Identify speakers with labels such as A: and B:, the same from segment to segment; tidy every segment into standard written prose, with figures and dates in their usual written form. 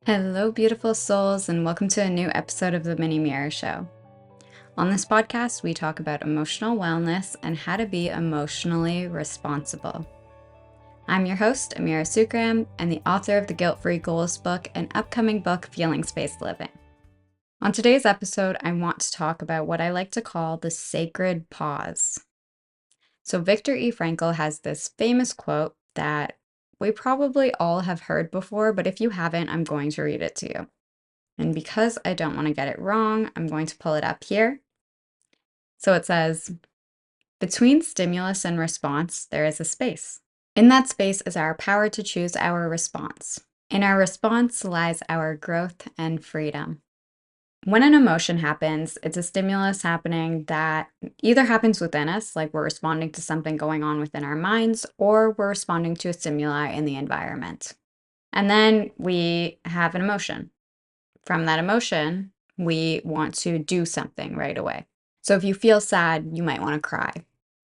A: Hello, beautiful souls, and welcome to a new episode of the Mini Mirror Show. On this podcast, we talk about emotional wellness and how to be emotionally responsible. I'm your host, Amira Sookram, and the author of the Guilt-Free Goals book and upcoming book, Feelings-Based Living. On today's episode, I want to talk about what I like to call the sacred pause. So Viktor Frankl has this famous quote that we probably all have heard before, but if you haven't, I'm going to read it to you. And because I don't want to get it wrong, I'm going to pull it up here. So it says, between stimulus and response, there is a space. In that space is our power to choose our response. In our response lies our growth and freedom. When an emotion happens, it's a stimulus happening that either happens within us, like we're responding to something going on within our minds, or we're responding to a stimuli in the environment. And then we have an emotion. From that emotion, we want to do something right away. So if you feel sad, you might want to cry.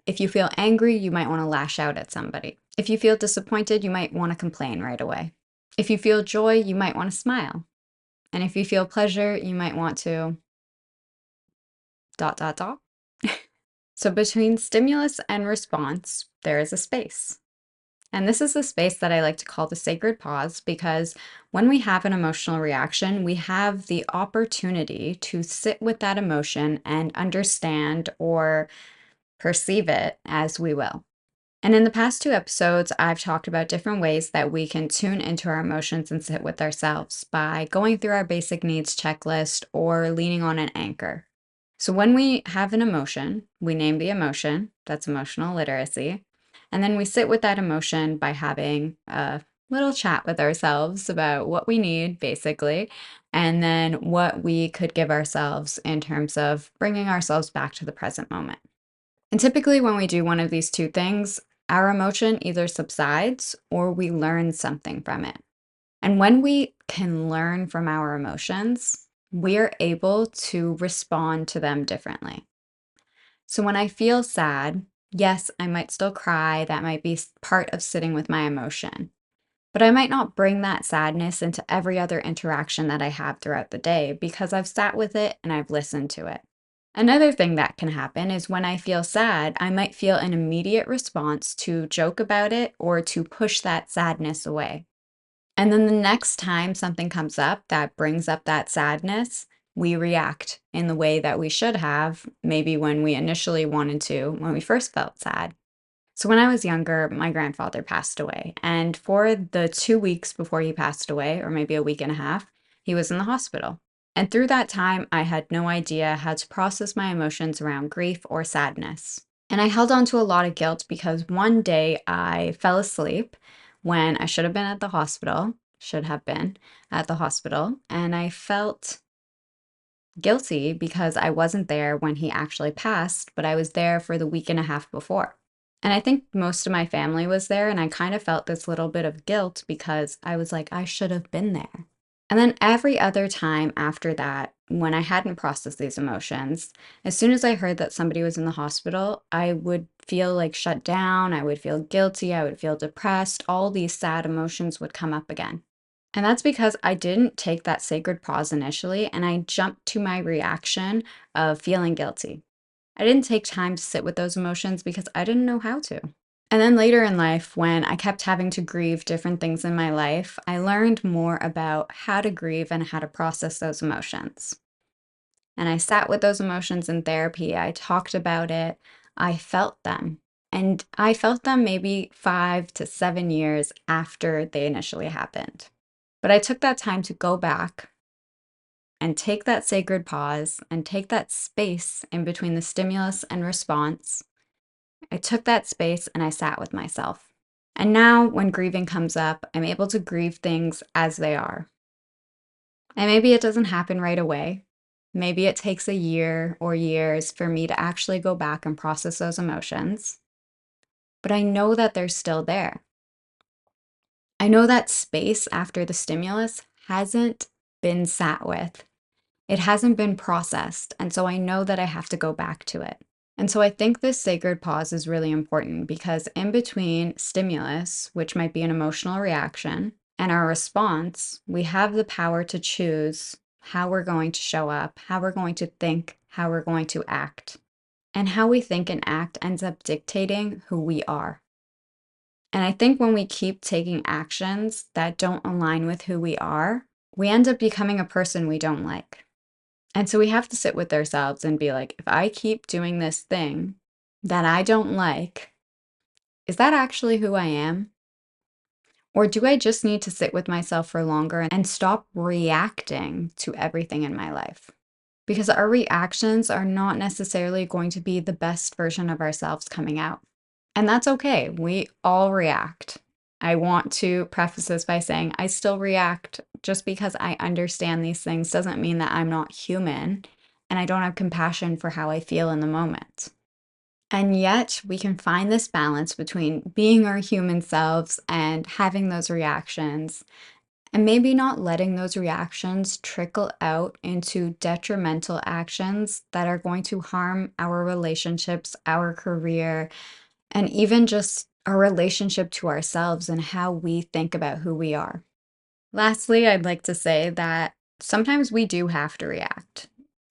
A: If you feel angry, you might want to lash out at somebody. If you feel disappointed, you might want to complain right away. If you feel joy, you might want to smile. And if you feel pleasure, you might want to ... So between stimulus and response, there is a space. And this is the space that I like to call the sacred pause, because when we have an emotional reaction, we have the opportunity to sit with that emotion and understand or perceive it as we will. And in the past 2 episodes, I've talked about different ways that we can tune into our emotions and sit with ourselves by going through our basic needs checklist or leaning on an anchor. So when we have an emotion, we name the emotion, that's emotional literacy. And then we sit with that emotion by having a little chat with ourselves about what we need, basically, and then what we could give ourselves in terms of bringing ourselves back to the present moment. And typically, when we do one of these 2 things, our emotion either subsides or we learn something from it. And when we can learn from our emotions, we're able to respond to them differently. So when I feel sad, yes, I might still cry. That might be part of sitting with my emotion. But I might not bring that sadness into every other interaction that I have throughout the day because I've sat with it and I've listened to it. Another thing that can happen is when I feel sad, I might feel an immediate response to joke about it or to push that sadness away. And then the next time something comes up that brings up that sadness, we react in the way that we should have, maybe when we initially wanted to, when we first felt sad. So when I was younger, my grandfather passed away. And for the 2 weeks before he passed away, or maybe a week and a half, he was in the hospital. And through that time, I had no idea how to process my emotions around grief or sadness. And I held on to a lot of guilt because one day I fell asleep when I should have been at the hospital, and I felt guilty because I wasn't there when he actually passed, but I was there for the week and a half before. And I think most of my family was there, and I kind of felt this little bit of guilt because I was like, I should have been there. And then every other time after that, when I hadn't processed these emotions, as soon as I heard that somebody was in the hospital, I would feel like shut down, I would feel guilty, I would feel depressed, all these sad emotions would come up again. And that's because I didn't take that sacred pause initially, and I jumped to my reaction of feeling guilty. I didn't take time to sit with those emotions because I didn't know how to. And then later in life, when I kept having to grieve different things in my life, I learned more about how to grieve and how to process those emotions. And I sat with those emotions in therapy. I talked about it. I felt them. And I felt them maybe 5 to 7 years after they initially happened. But I took that time to go back and take that sacred pause and take that space in between the stimulus and response. I took that space and I sat with myself. And now when grieving comes up, I'm able to grieve things as they are. And maybe it doesn't happen right away. Maybe it takes a year or years for me to actually go back and process those emotions. But I know that they're still there. I know that space after the stimulus hasn't been sat with. It hasn't been processed, and so I know that I have to go back to it. And so I think this sacred pause is really important because in between stimulus, which might be an emotional reaction, And our response, we have the power to choose how we're going to show up, how we're going to think, how we're going to act. And how we think and act ends up dictating who we are. And I think when we keep taking actions that don't align with who we are, we end up becoming a person we don't like. And so we have to sit with ourselves and be like, if I keep doing this thing that I don't like, is that actually who I am? Or do I just need to sit with myself for longer and stop reacting to everything in my life? Because our reactions are not necessarily going to be the best version of ourselves coming out. And that's okay. We all react. I want to preface this by saying I still react. Just because I understand these things doesn't mean that I'm not human and I don't have compassion for how I feel in the moment. And yet, we can find this balance between being our human selves and having those reactions, and maybe not letting those reactions trickle out into detrimental actions that are going to harm our relationships, our career, and even just our relationship to ourselves and how we think about who we are. Lastly, I'd like to say that sometimes we do have to react.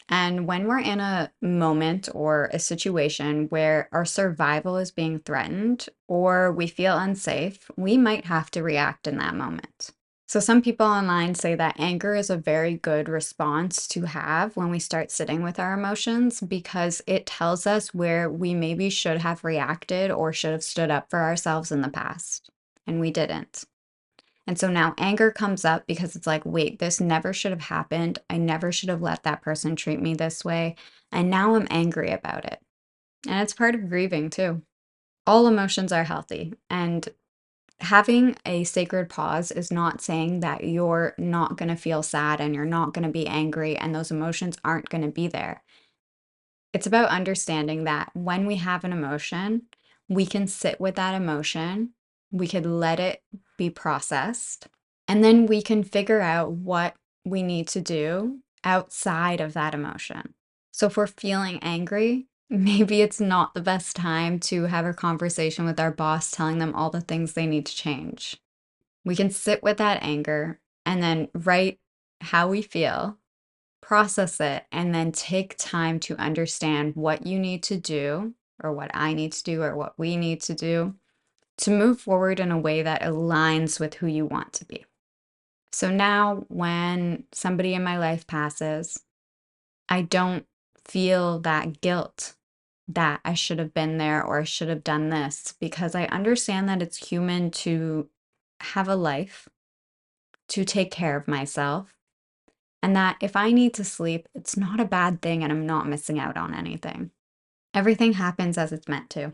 A: And when we're in a moment or a situation where our survival is being threatened or we feel unsafe, we might have to react in that moment. So, some people online say that anger is a very good response to have when we start sitting with our emotions because it tells us where we maybe should have reacted or should have stood up for ourselves in the past, and we didn't. And so now anger comes up because it's like, wait, this never should have happened. I never should have let that person treat me this way. And now I'm angry about it. And it's part of grieving too. All emotions are healthy. And having a sacred pause is not saying that you're not going to feel sad and you're not going to be angry and those emotions aren't going to be there. It's about understanding that when we have an emotion, we can sit with that emotion, we could let it be processed, and then we can figure out what we need to do outside of that emotion. So if we're feeling angry, maybe it's not the best time to have a conversation with our boss telling them all the things they need to change. We can sit with that anger and then write how we feel, process it, and then take time to understand what you need to do, or what I need to do, or what we need to move forward in a way that aligns with who you want to be. So now, when somebody in my life passes, I don't feel that guilt that I should have been there or I should have done this because I understand that it's human to have a life, to take care of myself, and that if I need to sleep, it's not a bad thing and I'm not missing out on anything. Everything happens as it's meant to,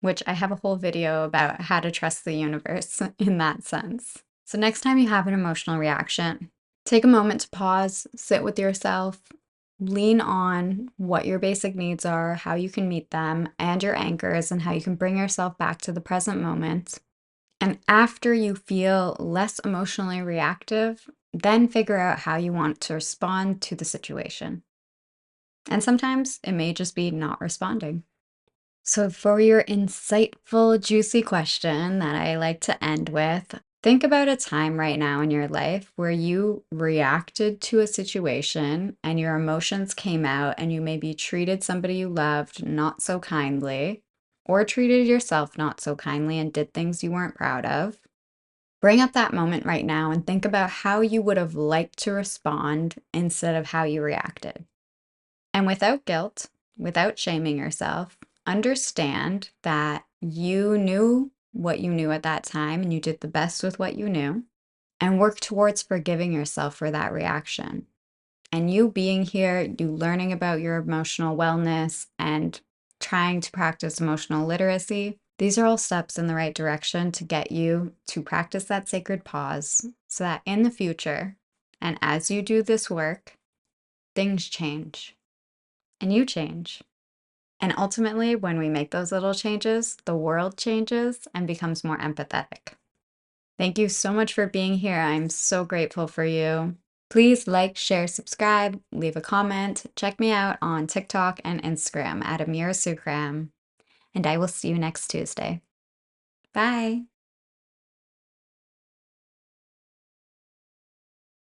A: which I have a whole video about how to trust the universe in that sense. So, next time you have an emotional reaction, take a moment to pause, sit with yourself, lean on what your basic needs are, how you can meet them, and your anchors, and how you can bring yourself back to the present moment. And after you feel less emotionally reactive, then figure out how you want to respond to the situation. And sometimes it may just be not responding. So, for your insightful, juicy question that I like to end with, think about a time right now in your life where you reacted to a situation and your emotions came out, and you maybe treated somebody you loved not so kindly, or treated yourself not so kindly and did things you weren't proud of. Bring up that moment right now and think about how you would have liked to respond instead of how you reacted. And without guilt, without shaming yourself, understand that you knew what you knew at that time and you did the best with what you knew, and work towards forgiving yourself for that reaction. And you being here, you learning about your emotional wellness and trying to practice emotional literacy, these are all steps in the right direction to get you to practice that sacred pause so that in the future, and as you do this work, things change and you change. And ultimately, when we make those little changes, the world changes and becomes more empathetic. Thank you so much for being here. I'm so grateful for you. Please like, share, subscribe, leave a comment. Check me out on TikTok and Instagram at Amira Sookram. And I will see you next Tuesday. Bye.